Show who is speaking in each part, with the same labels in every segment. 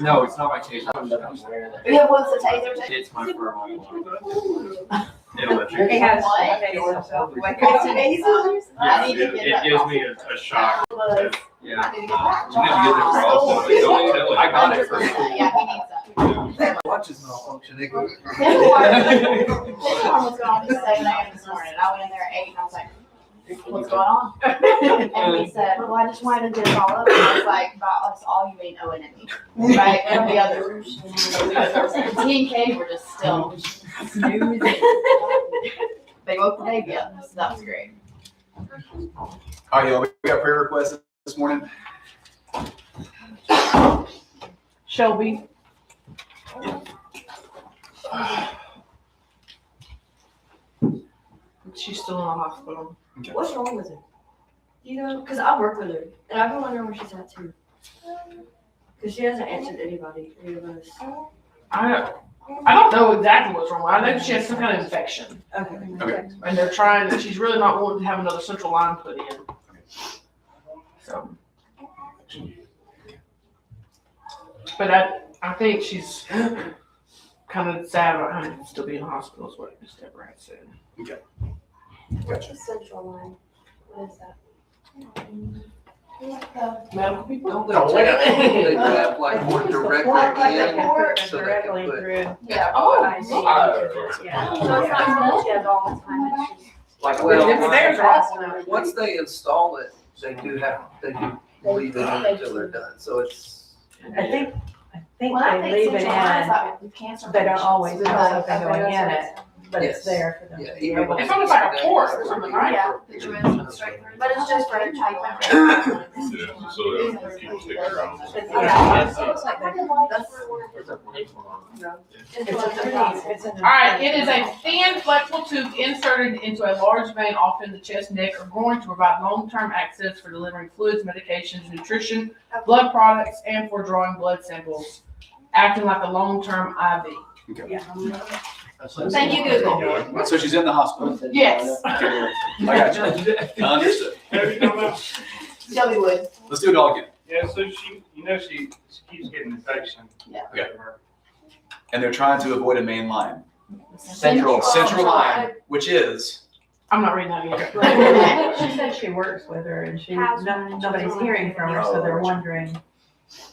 Speaker 1: No, it's not my taser.
Speaker 2: We have ones that taser.
Speaker 1: It's my firm.
Speaker 3: It has what?
Speaker 2: I need to get
Speaker 1: It
Speaker 2: that.
Speaker 1: gives me a shock. Yeah.
Speaker 2: I need to get that.
Speaker 4: You need to get there also, but don't tell it.
Speaker 1: I got it first.
Speaker 2: Yeah, he needs that.
Speaker 5: Watch is malfunctioning.
Speaker 2: His alarm was going off at 7 a.m. this morning. I went in there at 8 and I was like, what's going on? And he said, well, I just wanted to get it all up. And I was like, that's all you ain't owing me. Right? And the others. T and K were just still snoozing. They woke the baby up, so that was great.
Speaker 5: All right, y'all, we got prayer requests this morning.
Speaker 3: Shelby. She's still in the hospital.
Speaker 6: What's wrong with her? You know, because I work with her, and I've been wondering where she's at too. Because she hasn't answered anybody, any of us.
Speaker 3: I don't know exactly what's wrong. I know she has some kind of infection,
Speaker 5: Okay.
Speaker 3: and they're trying. She's really not wanting to have another central line put in. So, but I think she's kind of sad about having to still be in the hospital. Is what Miss Deborah had said.
Speaker 5: Gotcha.
Speaker 6: Central line. What is that?
Speaker 3: Medical people.
Speaker 5: Don't they typically have like one directly
Speaker 6: Like they
Speaker 5: in,
Speaker 6: can put
Speaker 5: so they
Speaker 6: directly
Speaker 5: can put.
Speaker 6: through.
Speaker 2: Yeah.
Speaker 6: Oh, I see.
Speaker 3: Yeah.
Speaker 6: So it's not something she has all the time, it's just.
Speaker 5: Like,
Speaker 3: If there's
Speaker 5: well, once they install it, they do leave it in until they're done, so it's.
Speaker 6: I think
Speaker 2: Well, I
Speaker 6: they
Speaker 2: think
Speaker 6: leave it
Speaker 2: central line is
Speaker 6: in,
Speaker 2: like with cancer
Speaker 6: they don't
Speaker 2: patients.
Speaker 6: always
Speaker 2: With
Speaker 6: have
Speaker 2: like
Speaker 6: something going in
Speaker 2: photos.
Speaker 6: it, but it's
Speaker 5: Yes.
Speaker 6: there for them.
Speaker 5: Yeah,
Speaker 6: to be
Speaker 5: even
Speaker 6: able to-
Speaker 3: It's almost like a port or something, right?
Speaker 2: Yeah, picture it straight through. But it's just for a child.
Speaker 4: Yeah, so that people stick around.
Speaker 6: Yeah, it looks like that. It's in the.
Speaker 3: All right, it is a thin, flexible tube inserted into a large vein, often the chest, neck, or groin, to provide long-term access for delivering fluids, medications, nutrition, blood products, and for drawing blood samples, acting like a long-term IV.
Speaker 5: Okay.
Speaker 2: Thank you, Google.
Speaker 5: So she's in the hospital.
Speaker 3: Yes.
Speaker 5: I got you. Understood.
Speaker 2: Shelby Wood.
Speaker 5: Let's do it all again.
Speaker 1: Yeah, so she keeps getting infection.
Speaker 2: Yeah.
Speaker 5: Okay. And they're trying to avoid a main line.
Speaker 1: Central.
Speaker 5: Central line, which is.
Speaker 3: I'm not reading that either.
Speaker 6: She said she works with her and nobody's hearing from her, so they're wondering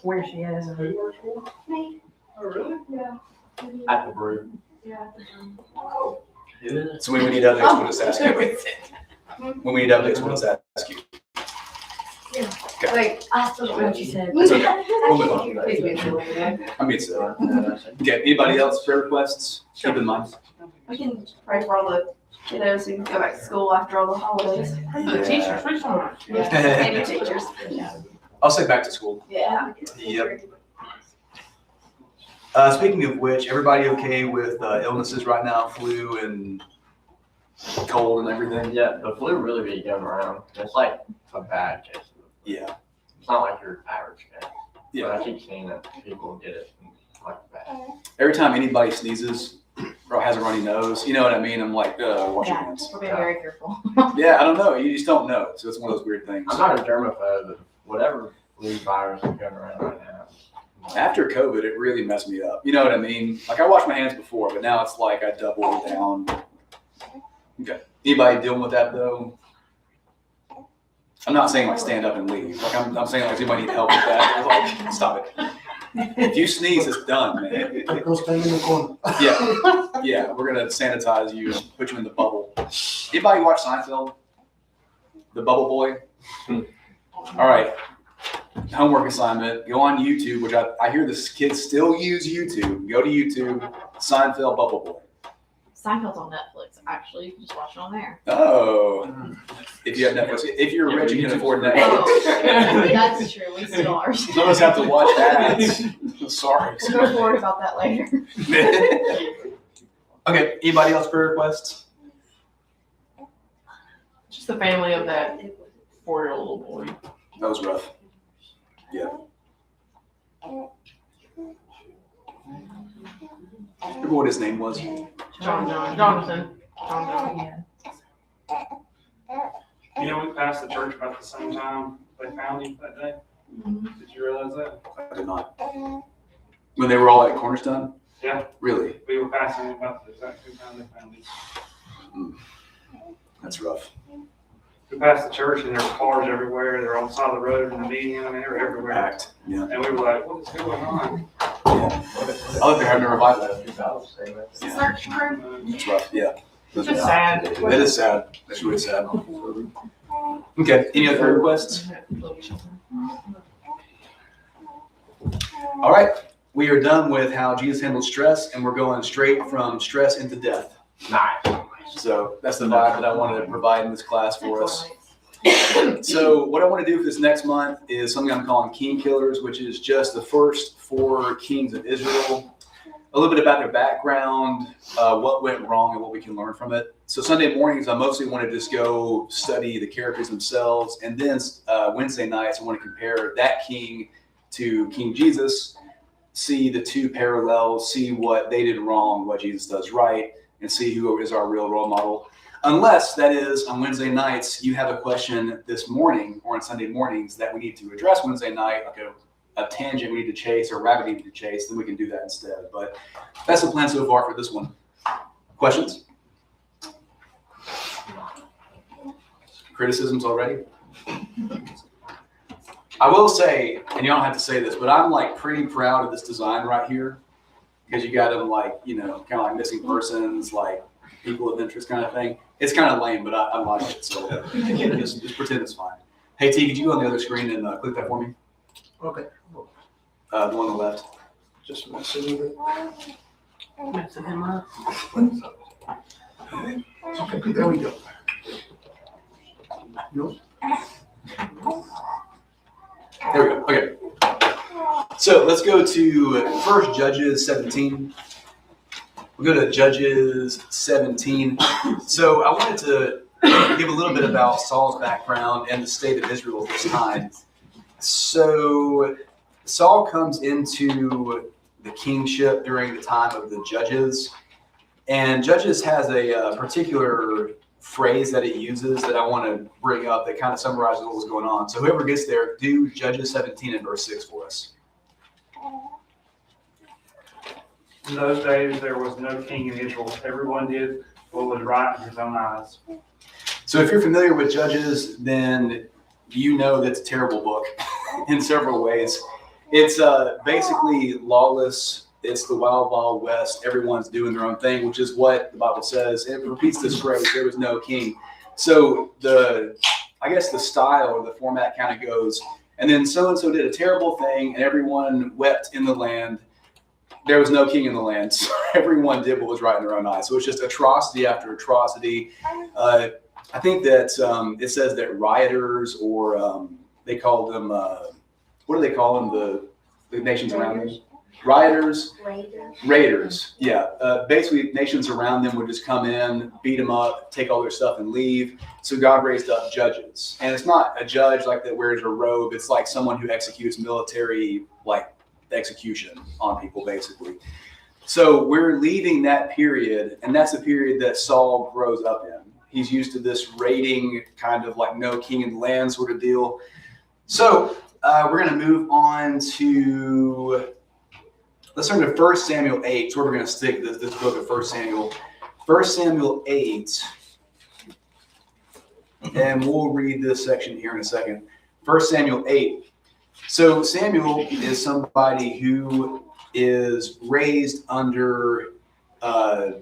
Speaker 6: where she is.
Speaker 2: Me.
Speaker 1: Oh, really?
Speaker 2: Yeah.
Speaker 1: At the brew.
Speaker 2: Yeah.
Speaker 5: So when we need updates, we'll just ask you. When we need updates, we'll just ask you.
Speaker 2: Wait,
Speaker 6: I still don't know what she said.
Speaker 5: It's okay. We'll move on.
Speaker 6: Please wait.
Speaker 5: I mean, so. Okay, anybody else prayer requests? Keep in mind.
Speaker 2: We can pray for all the kiddos who go back to school after all the holidays.
Speaker 3: The teachers, which one?
Speaker 2: And the teachers.
Speaker 5: I'll say back to school.
Speaker 2: Yeah.
Speaker 5: Yep. Speaking of which, everybody okay with illnesses right now, flu and cold and everything?
Speaker 7: Yeah, the flu really be going around. It's like a bad case.
Speaker 5: Yeah.
Speaker 7: It's not like your average case.
Speaker 5: Yeah.
Speaker 7: But I keep seeing that people get it like bad.
Speaker 5: Every time anybody sneezes or has a runny nose, you know what I mean? I'm like, wash your
Speaker 2: Yeah.
Speaker 5: hands.
Speaker 2: We're being very careful.
Speaker 5: Yeah, I don't know. You just don't know. So it's one of those weird things.
Speaker 7: I'm not a germaphobe, but whatever flu virus is going around right now.
Speaker 5: After COVID, it really messed me up. You know what I mean? Like I washed my hands before, but now it's like I double down. Okay. Anybody dealing with that though? I'm not saying like stand up and leave. Like I'm saying like, does anybody need help with that? Like, stop it. If you sneeze, it's done, man.
Speaker 8: Go stand in the corner.
Speaker 5: Yeah, we're gonna sanitize you and put you in the bubble. Anybody watch Seinfeld? The Bubble Boy? All right. Homework assignment. Go on YouTube, which I hear this kids still use YouTube. Go to YouTube, Seinfeld Bubble Boy.
Speaker 2: Seinfeld's on Netflix, actually. You can just watch it on there.
Speaker 5: Oh. If you have Netflix. If you're rich, you can afford Netflix.
Speaker 2: Oh, that's true. We still are.
Speaker 5: Some of us have to watch ads. Sorry.
Speaker 2: We'll report about that later.
Speaker 5: Okay, anybody else prayer requests?
Speaker 3: Just the family of that 4-year-old little boy.
Speaker 5: That was rough. Yeah. Remember what his name was?
Speaker 3: Jonathan.
Speaker 6: Yeah.
Speaker 1: You know, we passed the church about the same time they found him that day. Did you realize that?
Speaker 5: I did not. When they were all at Cornerstone?
Speaker 1: Yeah.
Speaker 5: Really?
Speaker 1: We were passing about the exact same time they found it.
Speaker 5: That's rough.
Speaker 1: We passed the church and there were cars everywhere. They were on the side of the road in the median. I mean, they were everywhere.
Speaker 5: Packed. Yeah.
Speaker 1: And we were like, what is going on?
Speaker 5: I think they're having a revival. Yeah.
Speaker 2: Search room.
Speaker 5: It's rough. Yeah.
Speaker 3: It's just sad.
Speaker 5: It is sad. That's really sad. Okay. Any other requests? All right. We are done with how Jesus handled stress, and we're going straight from stress into death.
Speaker 7: Nice.
Speaker 5: So that's the vibe that I wanted to provide in this class for us. So what I want to do for this next month is something I'm calling King Killers, which is just the first 4 kings of Israel, a little bit about their background, what went wrong and what we can learn from it. So Sunday mornings, I mostly want to just go study the characters themselves. And then Wednesday nights, I want to compare that king to King Jesus, see the 2 parallels, see what they did wrong, what Jesus does right, and see who is our real role model. Unless, that is, on Wednesday nights, you have a question this morning or on Sunday mornings that we need to address Wednesday night, like a tangent we need to chase or a rabbit we need to chase, then we can do that instead. But that's the plan so far for this one. Questions? Criticisms already? I will say, and you don't have to say this, but I'm like pretty proud of this design right here. Because you got them like, you know, kind of like missing persons, like people of interest kind of thing. It's kind of lame, but I like it. So just pretend it's fine. Hey, T, could you go on the other screen and click that for me?
Speaker 7: Okay.
Speaker 5: The one on the left.
Speaker 7: Just messing with it.
Speaker 3: Messing him up.
Speaker 7: Okay, there we go.
Speaker 5: There we go. Okay. So let's go to 1 Judges 17. We'll go to Judges 17. So I wanted to give a little bit about Saul's background and the state of Israel at this time. So Saul comes into the kingship during the time of the Judges. And Judges has a particular phrase that it uses that I want to bring up that kind of summarizes what was going on. So whoever gets there, do Judges 17 and verse 6 for us.
Speaker 1: In those days, there was no king in Israel. Everyone did what was right in his own eyes.
Speaker 5: So if you're familiar with Judges, then you know that's a terrible book in several ways. It's basically lawless. It's the wild, wild west. Everyone's doing their own thing, which is what the Bible says. It repeats this phrase, there was no king. So I guess the style or the format kind of goes, and then so-and-so did a terrible thing, and everyone wept in the land. There was no king in the land, so everyone did what was right in their own eyes. So it's just atrocity after atrocity. I think that it says that rioters, or they call them, what do they call them, the nations around them? Rioters? Raiders, yeah. Basically, nations around them would just come in, beat them up, take all their stuff and leave. So God raised up judges. And it's not a judge like that wears a robe. It's like someone who executes military, like, execution on people, basically. So we're leaving that period, and that's the period that Saul grows up in. He's used to this raiding, kind of like no king in the land sort of deal. So we're going to move on to, let's turn to 1 Samuel 8. So we're going to stick this book of 1 Samuel. 1 Samuel 8, and we'll read this section here in a second. 1 Samuel 8. So Samuel is somebody who is raised under, I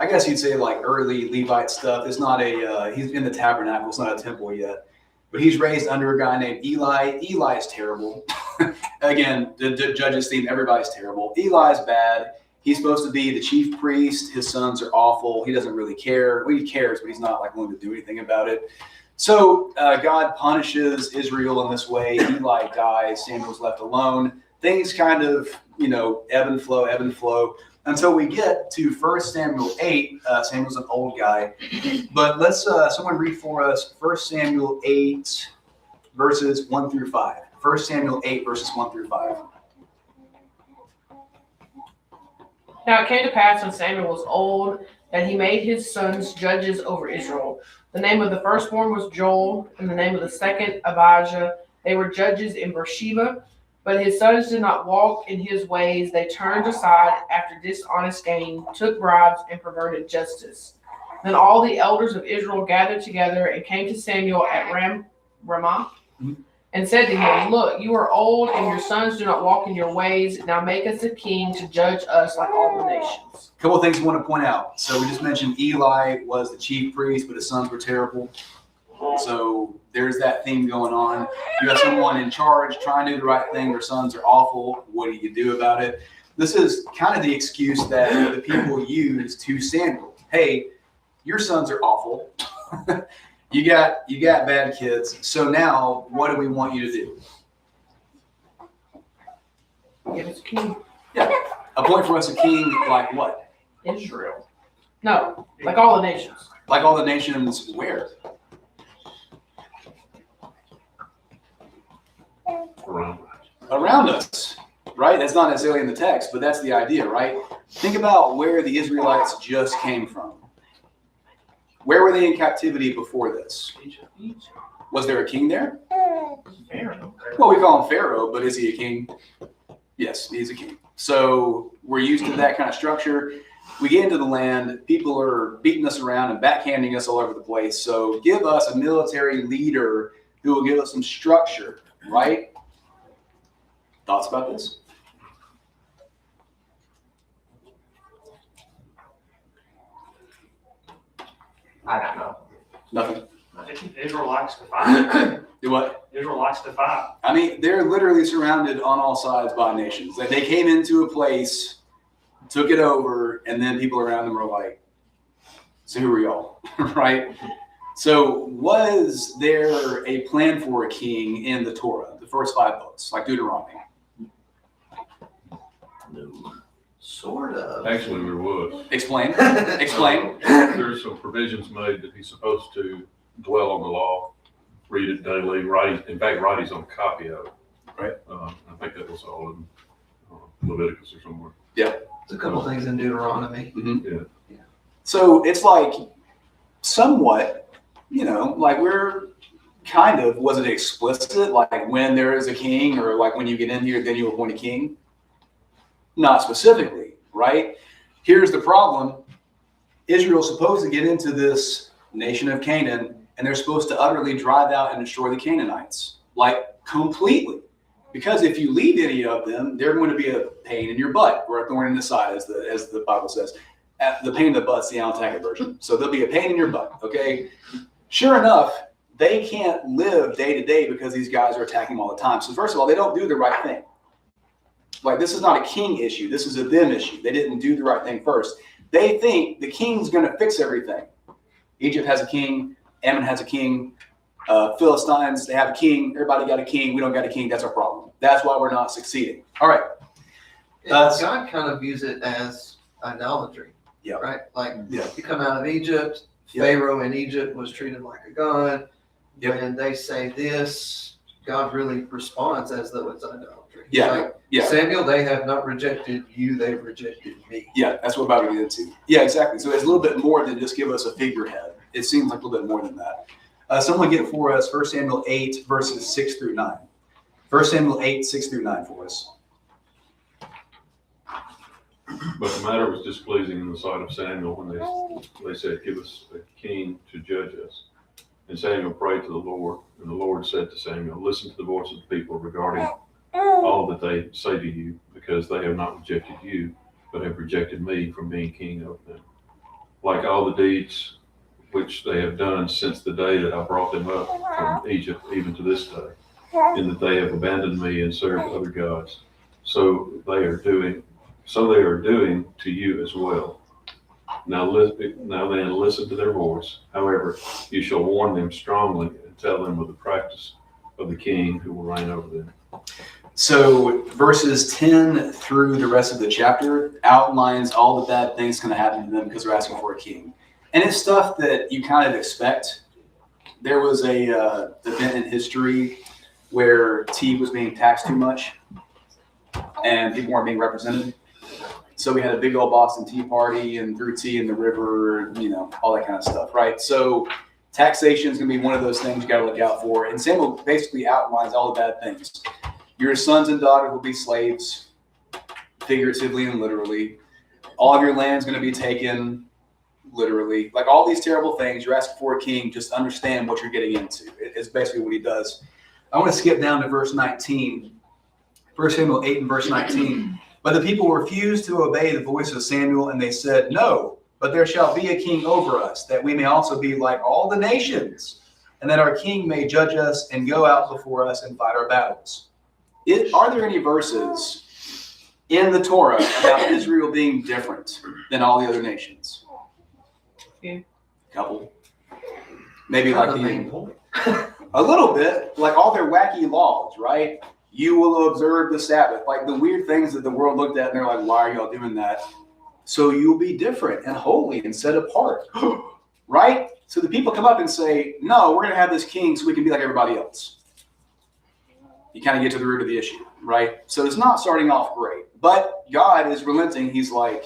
Speaker 5: guess you'd say like early Levite stuff. It's not he's in the tabernacle. It's not a temple yet. But he's raised under a guy named Eli. Eli's terrible. Again, the Judges theme, everybody's terrible. Eli's bad. He's supposed to be the chief priest. His sons are awful. He doesn't really care. Well, he cares, but he's not like willing to do anything about it. So God punishes Israel in this way. Eli dies. Samuel's left alone. Things kind of, ebb and flow, until we get to 1 Samuel 8. Samuel's an old guy. But let's, someone read for us 1 Samuel 8, verses 1 through 5. 1 Samuel 8, verses 1 through 5.
Speaker 3: Now it came to pass when Samuel was old that he made his sons judges over Israel. The name of the firstborn was Joel, and the name of the second Abijah. They were judges in Beersheba. But his sons did not walk in his ways. They turned aside after dishonest gain, took bribes, and perverted justice. Then all the elders of Israel gathered together and came to Samuel at Ramah and said to him, Look, you are old, and your sons do not walk in your ways. Now make us a king to judge us like all the nations.
Speaker 5: A couple of things I want to point out. So we just mentioned Eli was the chief priest, but his sons were terrible. So there's that theme going on. You have someone in charge trying to do the right thing. Their sons are awful. What do you do about it? This is kind of the excuse that the people use to Samuel. Hey, your sons are awful. You got bad kids. So now what do we want you to do?
Speaker 3: Give us a king.
Speaker 5: Yeah. Appoint for us a king like what?
Speaker 3: Israel. No, like all the nations.
Speaker 5: Like all the nations where? Around us, right? That's not necessarily in the text, but that's the idea, right? Think about where the Israelites just came from. Where were they in captivity before this?
Speaker 1: Egypt.
Speaker 5: Was there a king there?
Speaker 3: Pharaoh.
Speaker 5: Well, we call him Pharaoh, but is he a king? Yes, he's a king. So we're used to that kind of structure. We get into the land, people are beating us around and backhanding us all over the place. So give us a military leader who will give us some structure, right? Thoughts about this?
Speaker 7: I don't know.
Speaker 5: Nothing.
Speaker 1: Israel likes to fight.
Speaker 5: Do what?
Speaker 1: Israel likes to fight.
Speaker 5: I mean, they're literally surrounded on all sides by nations. Like they came into a place, took it over, and then people around them are like, so who are y'all? Right? So was there a plan for a king in the Torah, the first 5 books, like Deuteronomy?
Speaker 7: No. Sort of.
Speaker 4: Actually, there was.
Speaker 5: Explain. Explain.
Speaker 4: There's some provisions made that he's supposed to dwell on the law, read it daily, write his own copy of it.
Speaker 5: Right.
Speaker 4: I think that was all in Leviticus or somewhere.
Speaker 8: There's a couple things in Deuteronomy.
Speaker 5: So it's like somewhat, like we're kind of, was it explicit? Like when there is a king or like when you get in here, then you appoint a king? Not specifically, right? Here's the problem. Israel's supposed to get into this nation of Canaan, and they're supposed to utterly drive out and destroy the Canaanites, like completely. Because if you lead any of them, they're going to be a pain in your butt or a thorn in the side, as the Bible says. The pain in the butt's the Al-Taqa version. So they'll be a pain in your butt, okay? Sure enough, they can't live day to day because these guys are attacking them all the time. So first of all, they don't do the right thing. Like, this is not a king issue. This is a them issue. They didn't do the right thing first. They think the king's going to fix everything. Egypt has a king. Ammon has a king. Philistines, they have a king. Everybody got a king. We don't got a king. That's our problem. That's why we're not succeeding. All right.
Speaker 8: God kind of views it as idolatry.
Speaker 5: Yeah.
Speaker 8: Right? Like,
Speaker 5: Yeah.
Speaker 8: you come out of Egypt,
Speaker 5: Yeah.
Speaker 8: Pharaoh in Egypt was treated like a god.
Speaker 5: Yep.
Speaker 8: When they say this, God really responds as though it's idolatry.
Speaker 5: Yeah.
Speaker 8: Like,
Speaker 5: Yeah.
Speaker 8: Samuel, they have not rejected you, they've rejected me.
Speaker 5: Yeah, that's what we're about to get into. Yeah, exactly. So it's a little bit more than just give us a figurehead. It seems like a little bit more than that. Someone get for us 1 Samuel 8, verses 6 through 9. 1 Samuel 8, 6 through 9 for us.
Speaker 4: But the matter was displeasing in the sight of Samuel when they said, give us a king to judge us. And Samuel prayed to the Lord, and the Lord said to Samuel, listen to the voice of the people regarding all that they say to you, because they have not rejected you, but have rejected me from being king over them. Like all the deeds which they have done since the day that I brought them up from Egypt, even to this day, in that they have abandoned me and served other gods. So they are doing to you as well. Now then, listen to their voice. However, you shall warn them strongly and tell them of the practice of the king who will reign over them.
Speaker 5: So verses 10 through the rest of the chapter outlines all the bad things going to happen to them because they're asking for a king. And it's stuff that you kind of expect. There was a event in history where tea was being taxed too much and people weren't being represented. So we had a big old Boston Tea Party and threw tea in the river, all that kind of stuff, right? So taxation is going to be one of those things you got to look out for. And Samuel basically outlines all the bad things. Your sons and daughters will be slaves, figuratively and literally. All of your land's going to be taken literally. Like all these terrible things, you're asking for a king, just understand what you're getting into. It's basically what he does. I want to skip down to verse 19. 1 Samuel 8 and verse 19. But the people refused to obey the voice of Samuel, and they said, "No, but there shall be a king over us, that we may also be like all the nations, and that our king may judge us and go out before us and fight our battles." Are there any verses in the Torah about Israel being different than all the other nations?
Speaker 3: Yeah.
Speaker 5: Couple. Maybe like
Speaker 8: the
Speaker 5: the
Speaker 8: main point.
Speaker 5: a little bit, like all their wacky laws, right? You will observe the Sabbath, like the weird things that the world looked at and they're like, why are y'all doing that? So you'll be different and holy and set apart, right? So the people come up and say, no, we're going to have this king so we can be like everybody else. You kind of get to the root of the issue, right? So it's not starting off great, but God is relenting. He's like,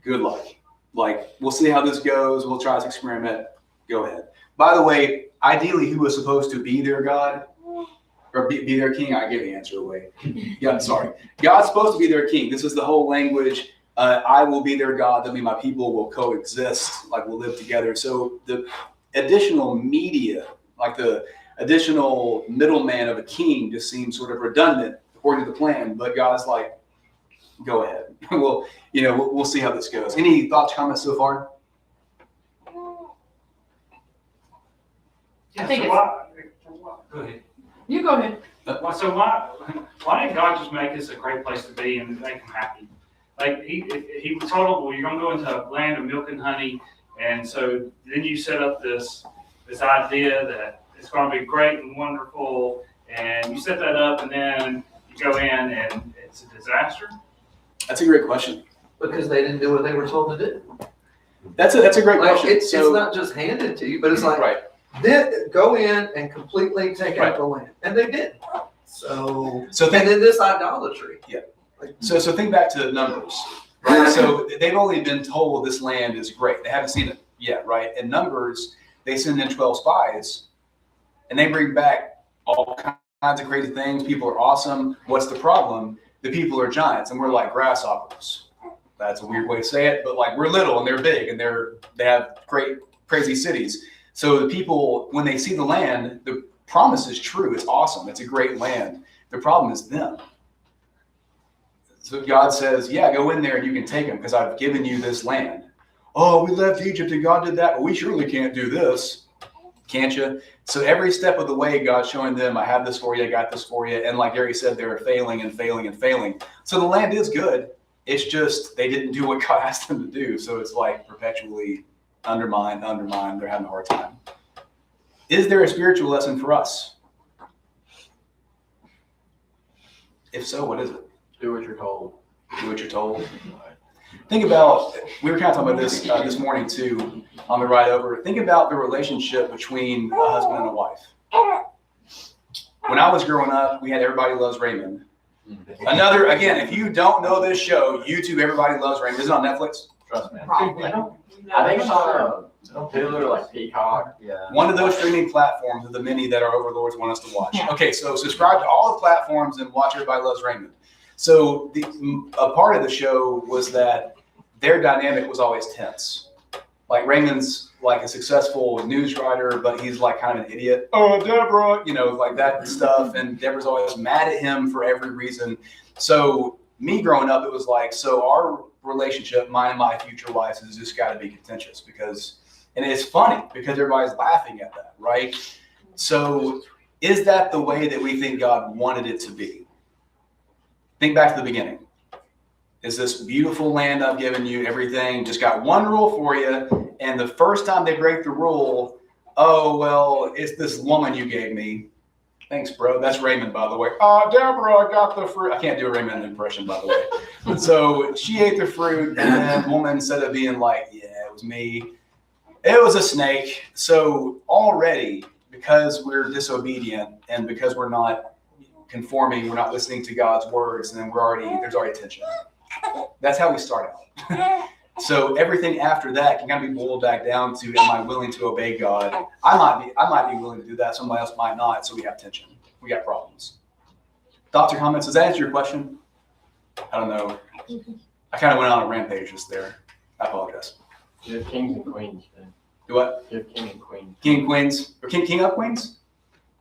Speaker 5: good luck. Like, we'll see how this goes. We'll try this experiment. Go ahead. By the way, ideally, who was supposed to be their God? Or be their king? I gave the answer away. Yeah, sorry. God's supposed to be their king. This is the whole language. I will be their God. That means my people will coexist, like we'll live together. So the additional media, like the additional middleman of a king, just seems sort of redundant according to the plan. But God's like, go ahead. We'll see how this goes. Any thoughts, comments so far?
Speaker 3: I think
Speaker 1: So go ahead.
Speaker 3: You go ahead.
Speaker 1: So why did God just make this a great place to be and make him happy? Like he told him, well, you're gonna go into a land of milk and honey, and so then you set up this idea that it's gonna be great and wonderful, and you set that up, and then you go in and it's a disaster.
Speaker 5: That's a great question.
Speaker 8: Because they didn't do what they were told to do.
Speaker 5: That's a great
Speaker 8: Like,
Speaker 5: question.
Speaker 8: it's not just handed to you, but it's like,
Speaker 5: right.
Speaker 8: then go in and completely take
Speaker 5: Right.
Speaker 8: out the land. And they did. So
Speaker 5: So
Speaker 8: and
Speaker 5: think,
Speaker 8: then this idolatry.
Speaker 5: so think back to Numbers. Right? So they've only been told this land is great. They haven't seen it yet, right? In Numbers, they send in 12 spies, and they bring back all kinds of crazy things. People are awesome. What's the problem? The people are giants, and we're like grasshoppers. That's a weird way to say it, but like we're little and they're big, and they have great, crazy cities. So the people, when they see the land, the promise is true. It's awesome. It's a great land. The problem is them. So God says, yeah, go in there and you can take them because I've given you this land. Oh, we left Egypt and God did that, but we surely can't do this. Can't you? So every step of the way, God's showing them, I have this for you, I got this for you. And like Gary said, they're failing and failing and failing. So the land is good. It's just they didn't do what God asked them to do. So it's like perpetually undermined. They're having a hard time. Is there a spiritual lesson for us? If so, what is it?
Speaker 7: Do what you're told.
Speaker 5: Do what you're told. Think about, we were kind of talking about this this morning too, on the ride over. Think about the relationship between a husband and a wife. When I was growing up, we had Everybody Loves Raymond. Another, again, if you don't know this show, YouTube Everybody Loves Raymond. Is it on Netflix?
Speaker 7: Trust me.
Speaker 2: Probably.
Speaker 7: I think it's on Hulu, like Peacock. Yeah.
Speaker 5: One of those streaming platforms of the many that our overlords want us to watch. Okay, so subscribe to all the platforms and watch Everybody Loves Raymond. So a part of the show was that their dynamic was always tense. Like Raymond's like a successful news writer, but he's like kind of an idiot. Oh, Deborah, like that stuff. And Deborah's always mad at him for every reason. So me growing up, it was like, so our relationship, mine and my future wife, has just got to be contentious because, and it's funny because everybody's laughing at that, right? So is that the way that we think God wanted it to be? Think back to the beginning. Is this beautiful land I've given you, everything, just got one rule for you, and the first time they break the rule, oh, well, it's this woman you gave me. Thanks, bro. That's Raymond, by the way. Deborah, I got the fruit. I can't do a Raymond impression, by the way. So she ate the fruit, and then the woman, instead of being like, yeah, it was me, it was a snake. So already, because we're disobedient and because we're not conforming, we're not listening to God's words, and then there's already tension. That's how we start out. So everything after that can kind of be boiled back down to, am I willing to obey God? I might be willing to do that. Somebody else might not. So we have tension. We got problems. Thoughts or comments? Does that answer your question? I don't know. I kind of went on a rampage just there. I apologize.
Speaker 7: You have kings and queens, man.
Speaker 5: Do what?
Speaker 7: You have king and queen.
Speaker 5: King and Queens? Or King of Queens?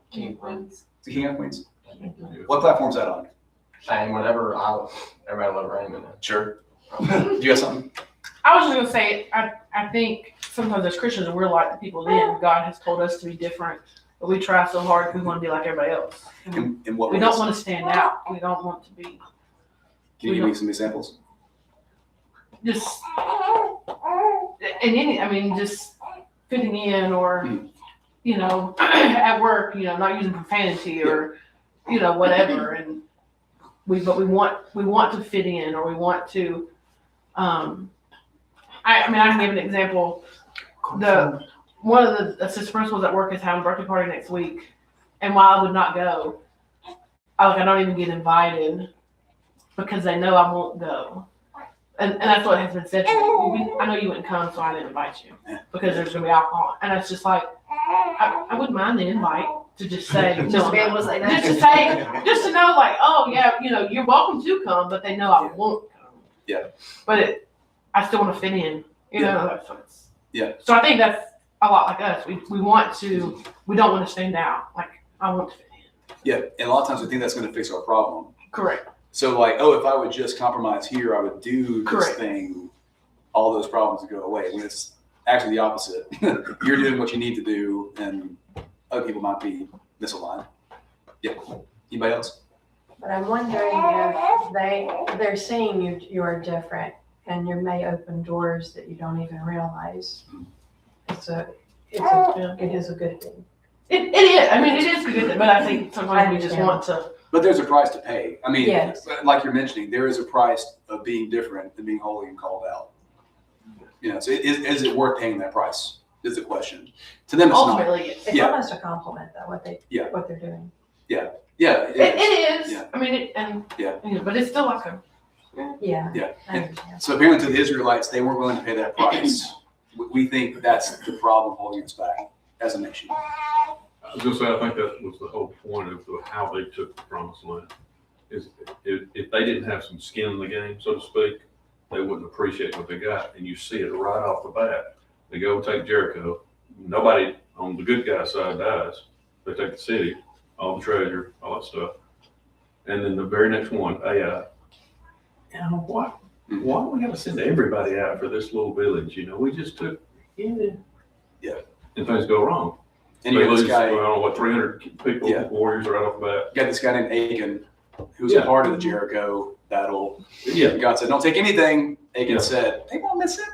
Speaker 7: King and queen.
Speaker 5: Is it King of Queens? What platform's that on?
Speaker 7: Saying whatever everybody love Raymond.
Speaker 5: Sure. Do you have something?
Speaker 3: I was just gonna say, I think sometimes as Christians, we're like the people then. God has told us to be different, but we try so hard, we want to be like everybody else.
Speaker 5: In what
Speaker 3: We
Speaker 5: ways?
Speaker 3: don't want to stand out. We don't want to be
Speaker 5: Can you give me some examples?
Speaker 3: just just fitting in, or at work, not using profanity or whatever, and we want to fit in, or we want to. I can give an example. One of the assistant principals at work is having a birthday party next week, and while I would not go, I don't even get invited because they know I won't go. And that's what has been said to me. I know you wouldn't come, so I didn't invite you because there's gonna be alcohol. And it's just like I wouldn't mind the invite to just say no.
Speaker 2: Just be able to say that.
Speaker 3: Just to know, like, oh yeah, you're welcome to come, but they know I won't come.
Speaker 5: Yeah.
Speaker 3: But I still want to fit in. So it's,
Speaker 5: Yeah.
Speaker 3: So I think that's a lot like us. We don't want to stand out. Like, I want to fit in.
Speaker 5: Yeah, and a lot of times we think that's going to fix our problem.
Speaker 3: Correct.
Speaker 5: So like, if I would just compromise here, I would do this
Speaker 3: Correct.
Speaker 5: thing, all those problems would go away. When it's actually the opposite. You're doing what you need to do, and other people might be misaligned. Yeah. Anybody else?
Speaker 9: But I'm wondering if they're seeing you are different, and you may open doors that you don't even realize. It is a good thing.
Speaker 3: It is. I mean, it is good, but I think sometimes we just want to.
Speaker 5: But there's a price to pay. I mean,
Speaker 9: Yes.
Speaker 5: like you're mentioning, there is a price of being different and being holy and called out. So is it worth paying that price? Is the question. To them, it's not.
Speaker 3: Ultimately, yes.
Speaker 9: It's
Speaker 5: Yeah.
Speaker 9: almost a compliment though, what they're doing.
Speaker 5: Yeah.
Speaker 3: It is.
Speaker 5: Yeah.
Speaker 3: I mean, but it's still like a.
Speaker 9: Yeah.
Speaker 5: Yeah.
Speaker 9: I understand.
Speaker 5: So apparently to the Israelites, they weren't willing to pay that price. We think that's the problem holding us back as a nation.
Speaker 4: I was gonna say, I think that was the whole point of how they took the promised land. Is if they didn't have some skin in the game, so to speak, they wouldn't appreciate what they got. And you see it right off the bat. They go take Jericho. Nobody on the good guy side dies. They take the city, all the treasure, all that stuff. And then the very next one, Ai. And why do we gotta send everybody out for this little village? We just took and things go wrong.
Speaker 5: And
Speaker 4: They
Speaker 5: you got
Speaker 4: lose,
Speaker 5: this guy,
Speaker 4: I don't know what, 300 people,
Speaker 5: Yeah.
Speaker 4: warriors right off the bat.
Speaker 5: you got this guy named Achan, who was
Speaker 4: Yeah.
Speaker 5: a part of the Jericho battle.
Speaker 4: Yeah,
Speaker 5: God said, "Don't take anything." Achan
Speaker 4: Yeah.
Speaker 5: said, "They won't miss it."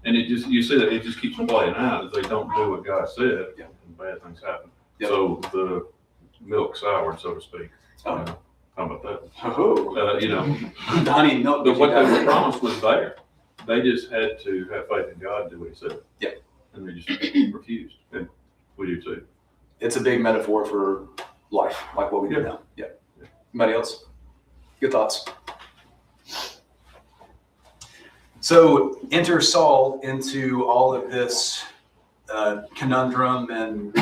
Speaker 4: and you see that it just keeps playing out as they don't do what God said,
Speaker 5: Yeah.
Speaker 4: and bad things happen.
Speaker 5: Yeah.
Speaker 4: So the milk soured, so to speak.
Speaker 5: Oh.
Speaker 4: How about that?
Speaker 5: Oh,
Speaker 4: The
Speaker 5: the honey and milk.
Speaker 4: what they were promised was there. They just had to have faith in God, do what He said.
Speaker 5: Yeah.
Speaker 4: And they just refused, and we do too.
Speaker 5: It's a big metaphor for life, like what we do now. Yeah. Anybody else? Good thoughts. So enter Saul into all of this conundrum and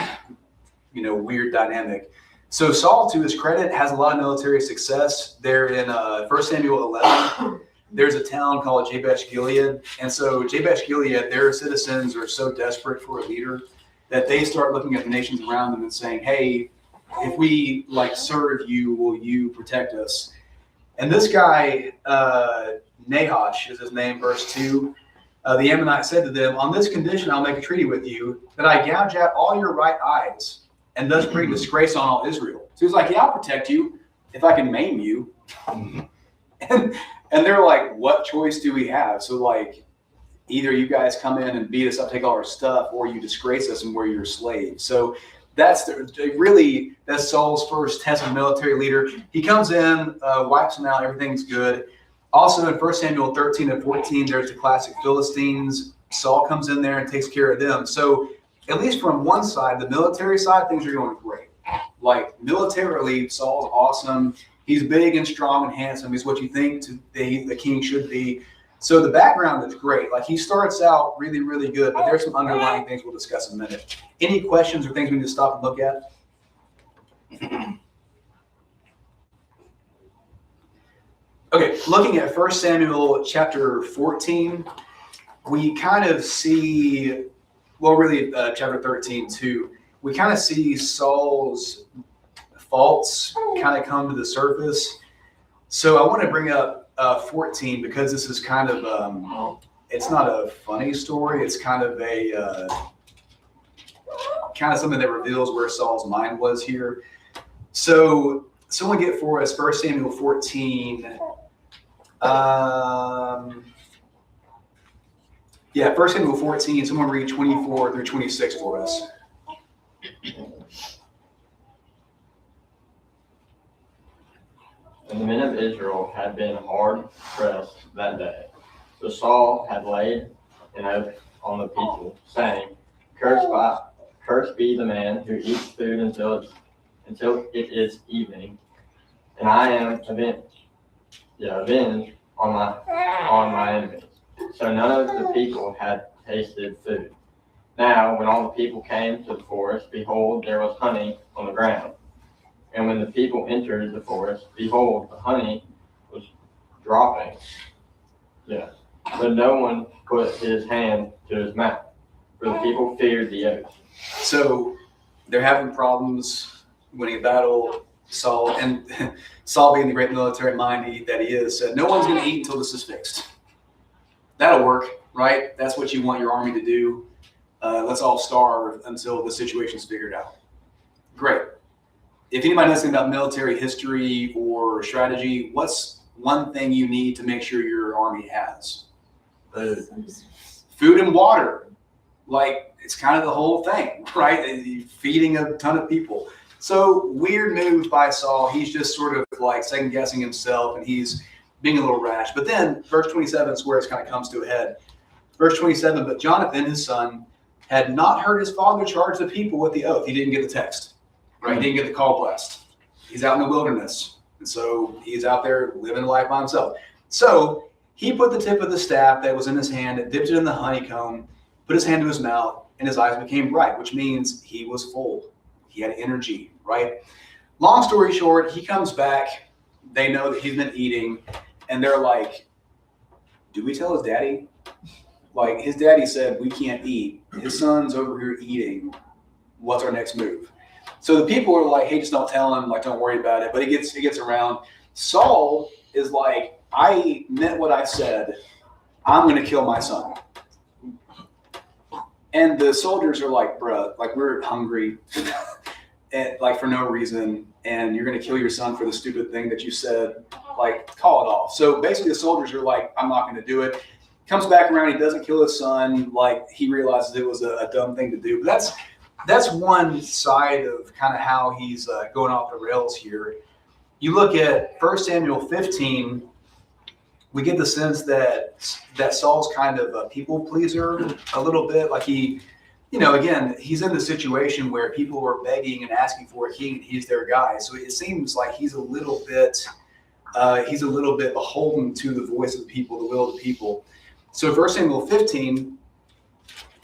Speaker 5: weird dynamic. So Saul, to his credit, has a lot of military success. There in 1 Samuel 11, there's a town called Jabesh Gilead, and so Jabesh Gilead, their citizens are so desperate for a leader that they start looking at the nations around them and saying, "Hey, if we serve you, will you protect us?" And this guy, Nahash is his name, verse 2. The Ammonite said to them, "On this condition, I'll make a treaty with you, that I gouge out all your right eyes, and thus bring disgrace on all Israel." So he's like, "Yeah, I'll protect you if I can maim you." And they're like, "What choice do we have?" So either you guys come in and beat us up, take all our stuff, or you disgrace us and we're your slaves. So that's Saul's first test of military leader. He comes in, wipes them out, everything's good. Also in 1 Samuel 13 and 14, there's the classic Philistines. Saul comes in there and takes care of them. So at least from one side, the military side, things are going great. Militarily, Saul's awesome. He's big and strong and handsome. He's what you think the king should be. So the background is great. He starts out really, really good, but there's some underlying things we'll discuss in a minute. Any questions or things we need to stop and look at? Okay, looking at 1 Samuel chapter 14, we kind of see, well, really chapter 13 too, we kind of see Saul's faults kind of come to the surface. So I want to bring up 14 because this is kind of, it's not a funny story. It's kind of a, kind of something that reveals where Saul's mind was here. So someone get for us 1 Samuel 14. Yeah, 1 Samuel 14, someone read 24 through 26 for us.
Speaker 7: And the men of Israel had been hard pressed that day. So Saul had laid an oath on the people, saying, Cursed be the man who eats food until it is evening, and I am avenged on my enemies. So none of the people had tasted food. Now, when all the people came to the forest, behold, there was honey on the ground. And when the people entered the forest, behold, the honey was dropping. Yeah. But no one put his hand to his mouth, for the people feared the oath.
Speaker 5: So they're having problems winning a battle. Saul, and Saul being the great military mind that he is, said, no one's going to eat until this is fixed. That'll work, right? That's what you want your army to do. Let's all starve until the situation's figured out. Great. If anybody knows anything about military history or strategy, what's one thing you need to make sure your army has? Food and water. Like, it's kind of the whole thing, right? Feeding a ton of people. So weird move by Saul. He's just sort of like second guessing himself, and he's being a little rash. But then verse 27 is where it kind of comes to a head. Verse 27, but Jonathan, his son, had not heard his father charge the people with the oath. He didn't get the text, right? He didn't get the call blessed. He's out in the wilderness. And so he's out there living life by himself. So he put the tip of the staff that was in his hand and dipped it in the honeycomb, put his hand to his mouth, and his eyes became bright, which means he was full. He had energy, right? Long story short, he comes back. They know that he's been eating, and they're like, do we tell his daddy? Like, his daddy said, we can't eat. His son's over here eating. What's our next move? So the people are like, hey, just don't tell him. Like, don't worry about it. But it gets around. Saul is like, I meant what I said. I'm going to kill my son. And the soldiers are like, bruh, like, we're hungry, and like, for no reason, and you're going to kill your son for the stupid thing that you said. Like, call it off. So basically the soldiers are like, I'm not going to do it. Comes back around, he doesn't kill his son. Like, he realizes it was a dumb thing to do. But that's one side of kind of how he's going off the rails here. You look at 1 Samuel 15, we get the sense that Saul's kind of a people pleaser a little bit. Like, he, again, he's in the situation where people are begging and asking for a king, and he's their guy. So it seems like he's a little bit beholden to the voice of the people, the will of the people. So 1 Samuel 15,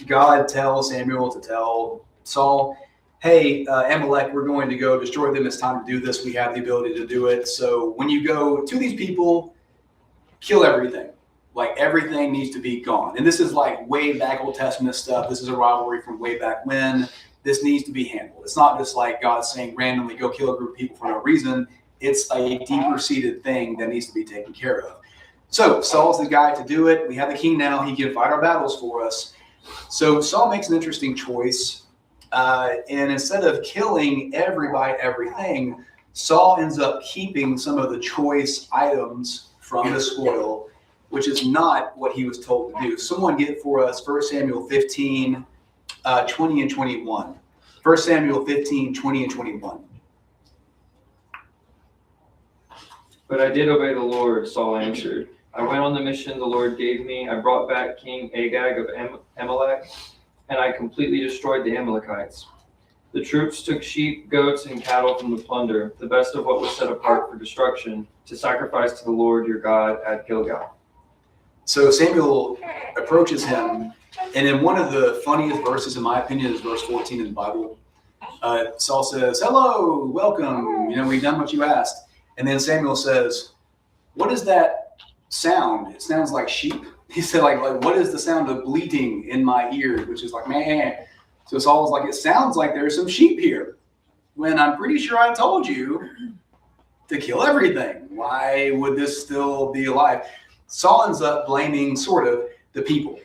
Speaker 5: God tells Samuel to tell Saul, hey, Amalek, we're going to go destroy them. It's time to do this. We have the ability to do it. So when you go to these people, kill everything. Like, everything needs to be gone. And this is like way back Old Testament stuff. This is a rivalry from way back when. This needs to be handled. It's not just like God saying randomly go kill a group of people for no reason. It's a deeper seated thing that needs to be taken care of. So Saul's the guy to do it. We have the king now. He can fight our battles for us. So Saul makes an interesting choice. And instead of killing everything, Saul ends up keeping some of the choice items from the spoil, which is not what he was told to do. Someone get for us 1 Samuel 15, 20 and 21. 1 Samuel 15, 20 and 21.
Speaker 10: But I did obey the Lord, Saul answered. I went on the mission the Lord gave me. I brought back King Agag of Amalek, and I completely destroyed the Amalekites. The troops took sheep, goats, and cattle from the plunder, the best of what was set apart for destruction, to sacrifice to the Lord your God at Gilgal.
Speaker 5: So Samuel approaches him, and in one of the funniest verses, in my opinion, is verse 14 in the Bible. Saul says, hello, welcome, we've done what you asked. And then Samuel says, what is that sound? It sounds like sheep. He said, like what is the sound of bleating in my ears? Which is like, man. So Saul's like, it sounds like there's some sheep here. When I'm pretty sure I told you to kill everything. Why would this still be alive? Saul ends up blaming sort of the people.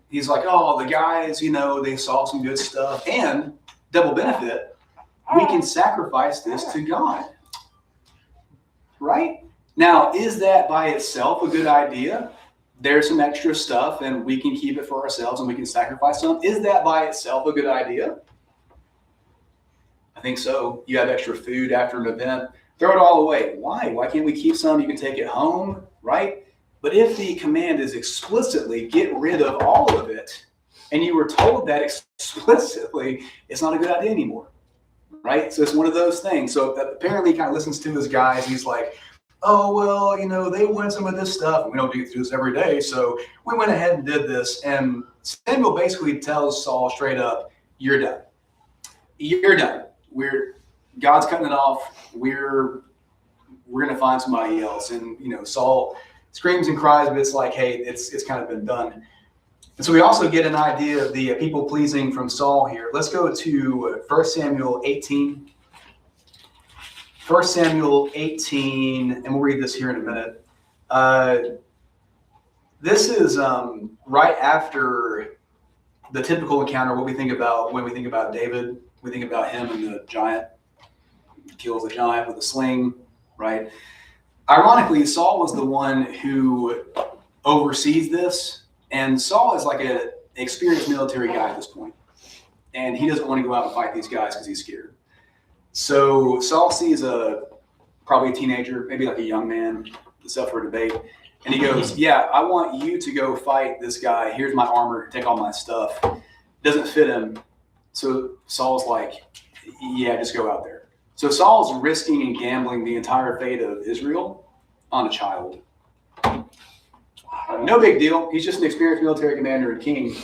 Speaker 5: He's like, oh, the guys, they saw some good stuff, and double benefit, we can sacrifice this to God. Right? Now, is that by itself a good idea? There's some extra stuff and we can keep it for ourselves and we can sacrifice some. Is that by itself a good idea? I think so. You have extra food after an event, throw it all away. Why? Why can't we keep some? You can take it home, right? But if the command is explicitly get rid of all of it, and you were told that explicitly, it's not a good idea anymore, right? So it's one of those things. So apparently he kind of listens to his guys. He's like, oh, well, they want some of this stuff. We don't do this every day. So we went ahead and did this. And Samuel basically tells Saul straight up, you're done. You're done. God's cutting it off. We're going to find somebody else. And, Saul screams and cries, but it's like, hey, it's kind of been done. And so we also get an idea of the people pleasing from Saul here. Let's go to 1 Samuel 18. 1 Samuel 18, and we'll read this here in a minute. This is right after the typical encounter, what we think about when we think about David. We think about him and the giant. He kills the giant with a sling, right? Ironically, Saul was the one who oversees this, and Saul is like an experienced military guy at this point, and he doesn't want to go out and fight these guys because he's scared. So Saul sees probably a teenager, maybe like a young man, it's up for debate. And he goes, yeah, I want you to go fight this guy. Here's my armor, take all my stuff. Doesn't fit him. So Saul's like, yeah, just go out there. So Saul's risking and gambling the entire fate of Israel on a child. No big deal. He's just an experienced military commander and king.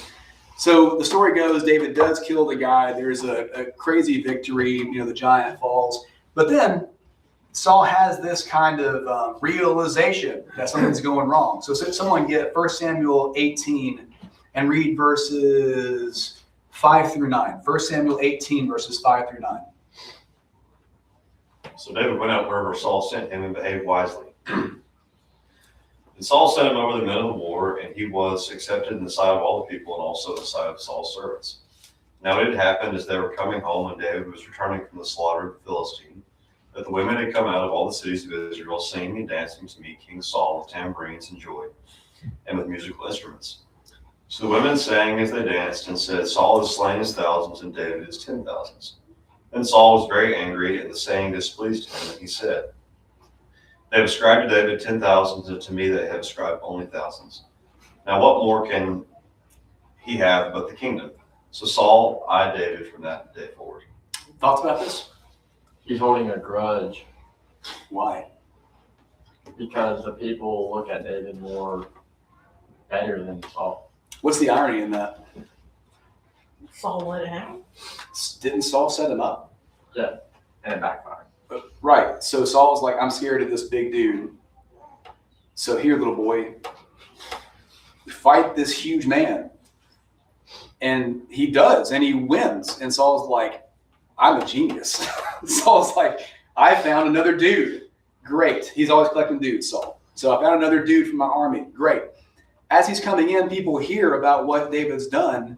Speaker 5: So the story goes, David does kill the guy. There's a crazy victory. The giant falls. But then Saul has this kind of realization that something's going wrong. So someone get 1 Samuel 18 and read verses 5 through 9. 1 Samuel 18, verses 5 through 9.
Speaker 11: So David went out wherever Saul sent him and behaved wisely. And Saul sent him over the men of the war, and he was accepted in the sight of all the people and also in the sight of Saul's servants. Now it had happened as they were coming home and David was returning from the slaughter of the Philistine, that the women had come out of all the cities of Israel singing and dancing to meet King Saul with tambourines and joy, and with musical instruments. So the women sang as they danced and said, Saul has slain his thousands and David his 10,000s. And Saul was very angry, and the saying displeased him, and he said, they have ascribed to David 10,000s, and to me they have ascribed only thousands. Now what more can he have but the kingdom? So Saul eyed David from that day forward.
Speaker 5: Thoughts about this?
Speaker 7: He's holding a grudge
Speaker 5: Why?
Speaker 7: because the people look at David more better than Saul.
Speaker 5: What's the irony in that?
Speaker 9: Saul let it happen.
Speaker 5: Didn't Saul set him up?
Speaker 7: And it backfired.
Speaker 5: Right. So Saul was like, I'm scared of this big dude. So here, little boy, fight this huge man. And he does, and he wins. And Saul's like, I'm a genius. Saul's like, I found another dude. Great. He's always collecting dudes, Saul. So I found another dude from my army. Great. As he's coming in, people hear about what David's done.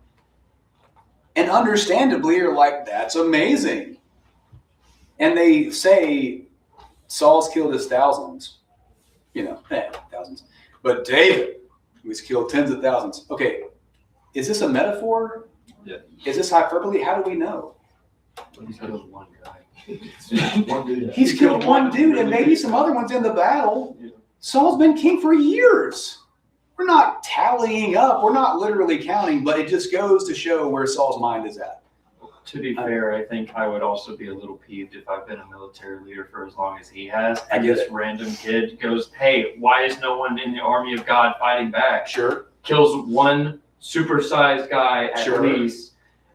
Speaker 5: And understandably are like, that's amazing. And they say, Saul's killed his thousands. Thousands. But David, who's killed tens of thousands. Okay, is this a metaphor?
Speaker 4: Yeah.
Speaker 5: Is this hyperbole? How do we know?
Speaker 4: He's killed one guy.
Speaker 5: He's killed one dude and maybe some other ones in the battle. Saul's been king for years. We're not tallying up. We're not literally counting, but it just goes to show where Saul's mind is at.
Speaker 10: To be fair, I think I would also be a little peeved if I've been a military leader for as long as he has,
Speaker 5: I
Speaker 10: and
Speaker 5: get
Speaker 10: this
Speaker 5: it.
Speaker 10: random kid goes, hey, why is no one in the army of God fighting back?
Speaker 5: Sure.
Speaker 10: Kills one supersized guy at
Speaker 5: Sure.
Speaker 10: least,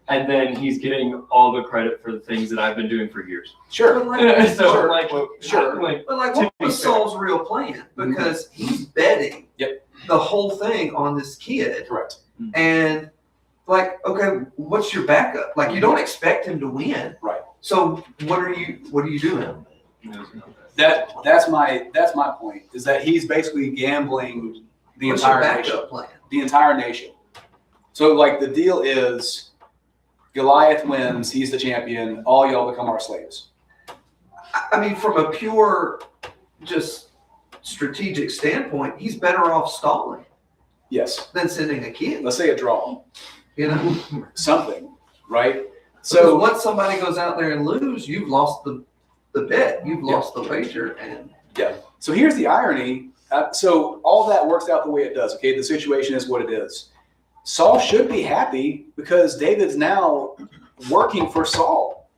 Speaker 10: and then he's getting all the credit for the things that I've been doing for years.
Speaker 5: Sure.
Speaker 8: But like,
Speaker 10: So
Speaker 5: Sure.
Speaker 10: like,
Speaker 5: Sure.
Speaker 10: like,
Speaker 8: but like
Speaker 10: To
Speaker 8: what
Speaker 10: be
Speaker 8: was
Speaker 10: fair.
Speaker 8: Saul's real plan? Because he's betting
Speaker 5: Yep.
Speaker 8: the whole thing on this kid.
Speaker 5: Correct.
Speaker 8: And like, okay, what's your backup? Like, you don't expect him to win.
Speaker 5: Right.
Speaker 8: So what are you doing?
Speaker 5: That's my point, is that he's basically gambling the
Speaker 8: What's your
Speaker 5: entire nation.
Speaker 8: backup plan?
Speaker 5: The entire nation. So like the deal is Goliath wins, he's the champion, all y'all become our slaves.
Speaker 8: I mean, from a pure, just strategic standpoint, he's better off stalling
Speaker 5: Yes.
Speaker 8: than sending a kid.
Speaker 5: Let's say a draw.
Speaker 8: You know,
Speaker 5: Something, right?
Speaker 8: so
Speaker 5: So
Speaker 8: once somebody goes out there and lose, you've lost the bet, you've lost the wager, and
Speaker 5: so here's the irony. So all that works out the way it does, okay? The situation is what it is. Saul should be happy because David's now working for Saul.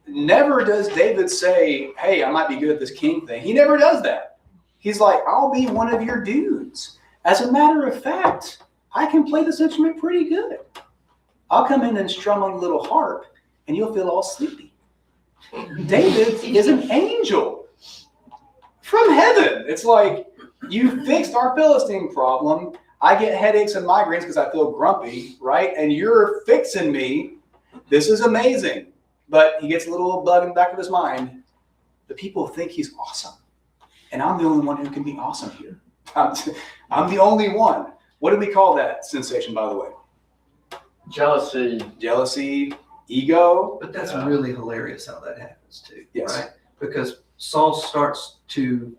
Speaker 5: Never does David say, hey, I might be good at this king thing. He never does that. He's like, I'll be one of your dudes. As a matter of fact, I can play this instrument pretty good. I'll come in and strum on a little harp and you'll feel all sleepy. David is an angel from heaven. It's like, you fixed our Philistine problem. I get headaches and migraines because I feel grumpy, right? And you're fixing me. This is amazing. But he gets a little bug in the back of his mind. The people think he's awesome. And I'm the only one who can be awesome here. I'm the only one. What do we call that sensation, by the way?
Speaker 7: Jealousy.
Speaker 5: Jealousy, ego.
Speaker 8: but that's really hilarious how that happens too,
Speaker 5: Yes.
Speaker 8: right? Because Saul starts to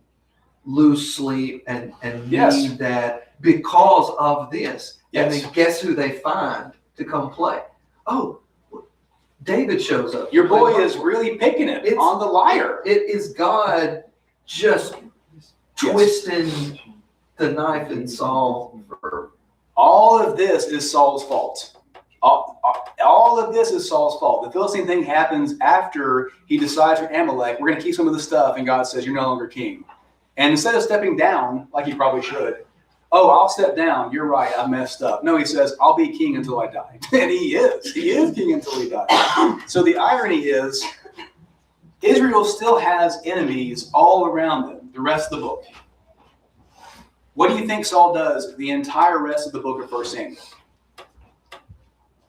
Speaker 8: lose sleep and
Speaker 5: Yes.
Speaker 8: need that because of this. And
Speaker 5: Yes.
Speaker 8: then guess who they find to come play? Oh, David shows up.
Speaker 5: Your boy is really picking it
Speaker 8: It's-
Speaker 5: on the lyre.
Speaker 8: It is God just twisting the knife in Saul for
Speaker 5: All of this is Saul's fault. All of this is Saul's fault. The Philistine thing happens after he decides for Amalek, we're going to keep some of the stuff, and God says, you're no longer king. And instead of stepping down, like he probably should, oh, I'll step down, you're right, I messed up. No, he says, I'll be king until I die. And he is king until he dies. So the irony is, Israel still has enemies all around them, the rest of the book. What do you think Saul does the entire rest of the book of 1 Samuel?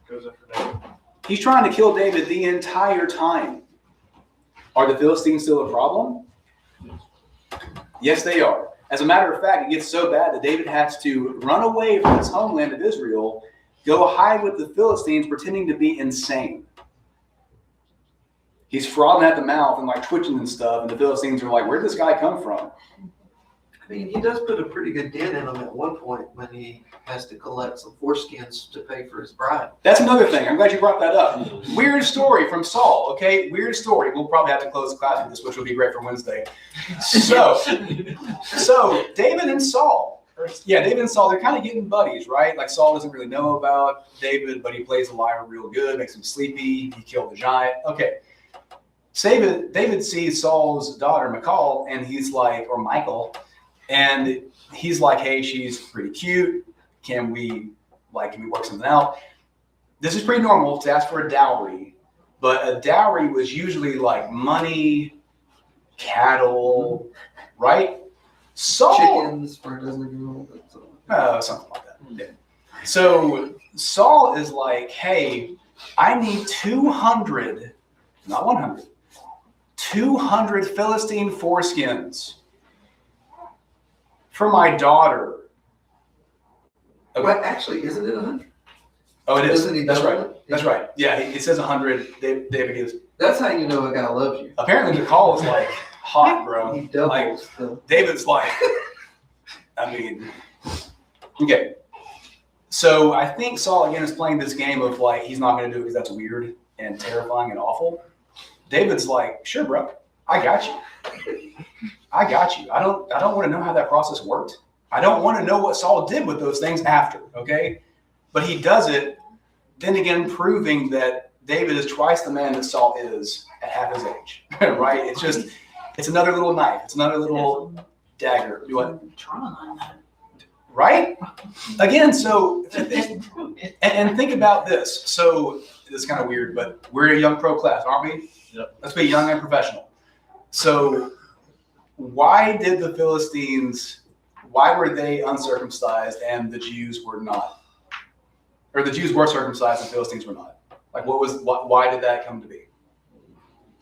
Speaker 1: Goes after David.
Speaker 5: He's trying to kill David the entire time. Are the Philistines still a problem? Yes, they are. As a matter of fact, it gets so bad that David has to run away from his homeland of Israel, go hide with the Philistines, pretending to be insane. He's frothing at the mouth and like twitching and stuff, and the Philistines are like, where'd this guy come from?
Speaker 8: I mean, he does put a pretty good dent in him at one point when he has to collect some foreskins to pay for his bride.
Speaker 5: That's another thing. I'm glad you brought that up. Weird story from Saul, okay? Weird story. We'll probably have to close the class with this, which will be great for Wednesday. So David and Saul, David and Saul, they're kind of getting buddies, right? Like Saul doesn't really know about David, but he plays the lyre real good, makes him sleepy. He killed the giant. Okay. David sees Saul's daughter, Michal, and he's like, or Michael, and he's like, hey, she's pretty cute. Can we work something out? This is pretty normal to ask for a dowry, but a dowry was usually like money, cattle, right? Saul,
Speaker 8: Chickens for a dozen girls.
Speaker 5: something like that. Yeah. So Saul is like, hey, I need 200, not 100, 200 Philistine foreskins for my daughter. Okay.
Speaker 8: Well, actually, isn't it 100?
Speaker 5: Oh, it is.
Speaker 8: Doesn't he
Speaker 5: That's
Speaker 8: double
Speaker 5: right.
Speaker 8: it?
Speaker 5: That's right. Yeah, it says 100. David gives.
Speaker 8: That's how you know a guy loves you.
Speaker 5: Apparently, Michal is like hot, bro.
Speaker 8: He doubles the.
Speaker 5: David's like, I mean, okay. So I think Saul again is playing this game of like he's not going to do it because that's weird and terrifying and awful. David's like, sure, bro, I got you. I got you. I don't want to know how that process worked. I don't want to know what Saul did with those things after, okay? But he does it, then again, proving that David is twice the man that Saul is at half his age, right? It's another little knife. It's another little dagger. Do what?
Speaker 3: Trauma on that.
Speaker 5: Right? Again, so, and think about this. So this is kind of weird, but we're a young pro class, aren't we?
Speaker 7: Yep.
Speaker 5: Let's be young and professional. So why did the Philistines, why were they uncircumcised and the Jews were not? Or the Jews were circumcised and the Philistines were not? Like why did that come to be?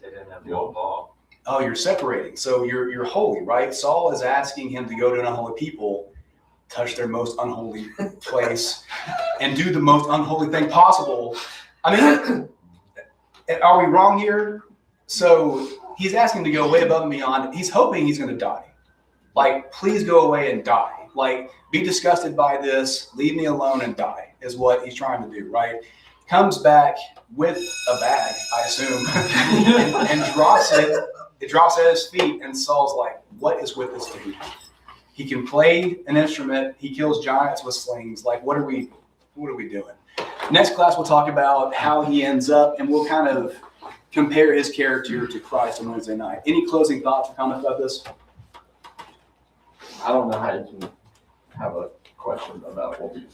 Speaker 11: They didn't have the old law.
Speaker 5: Oh, you're separating. So you're holy, right? Saul is asking him to go to an unholy people, touch their most unholy place, and do the most unholy thing possible. I mean, are we wrong here? So he's asking to go way above and beyond. He's hoping he's going to die. Like, please go away and die. Like, be disgusted by this, leave me alone and die, is what he's trying to do, right? Comes back with a bag, I assume, and drops it. It drops at his feet, and Saul's like, what is with this dude? He can play an instrument. He kills giants with slings. Like, what are we doing? Next class, we'll talk about how he ends up, and we'll kind of compare his character to Christ on Wednesday night. Any closing thoughts or comments about this?
Speaker 7: I don't know how you can have a question about what we.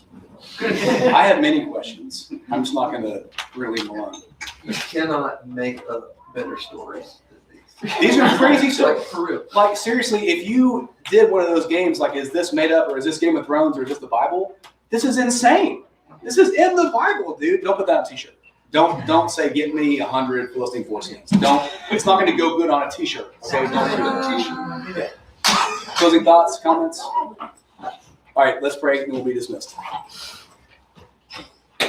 Speaker 5: I have many questions. I'm just not going to really leave them alone.
Speaker 8: You cannot make up better stories than these.
Speaker 5: These are crazy
Speaker 8: Like,
Speaker 5: stories.
Speaker 8: for real.
Speaker 5: Like, seriously, if you did one of those games, like, is this made up or is this Game of Thrones or is this the Bible? This is insane. This is in the Bible, dude. Don't put that on a t-shirt. Don't say, get me 100 Philistine foreskins. Don't. It's not going to go good on a t-shirt. Okay, don't put it on a t-shirt. Yeah. Closing thoughts, comments? All right, let's pray and we'll be dismissed.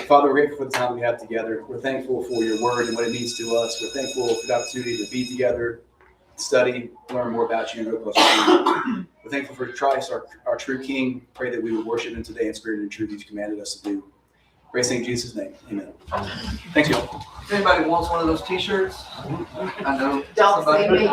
Speaker 5: Father, we're grateful for the time we have together. We're thankful for your word and what it means to us. We're thankful for the opportunity to be together, study, learn more about you, and grow closer to you. We're thankful for Christ, our true King. Pray that we would worship him today in spirit and truth, as you commanded us to do. Praise in Jesus' name. Amen. Thanks, y'all.
Speaker 8: If anybody wants one of those t-shirts, I know
Speaker 2: Don't say
Speaker 8: somebody.
Speaker 2: me.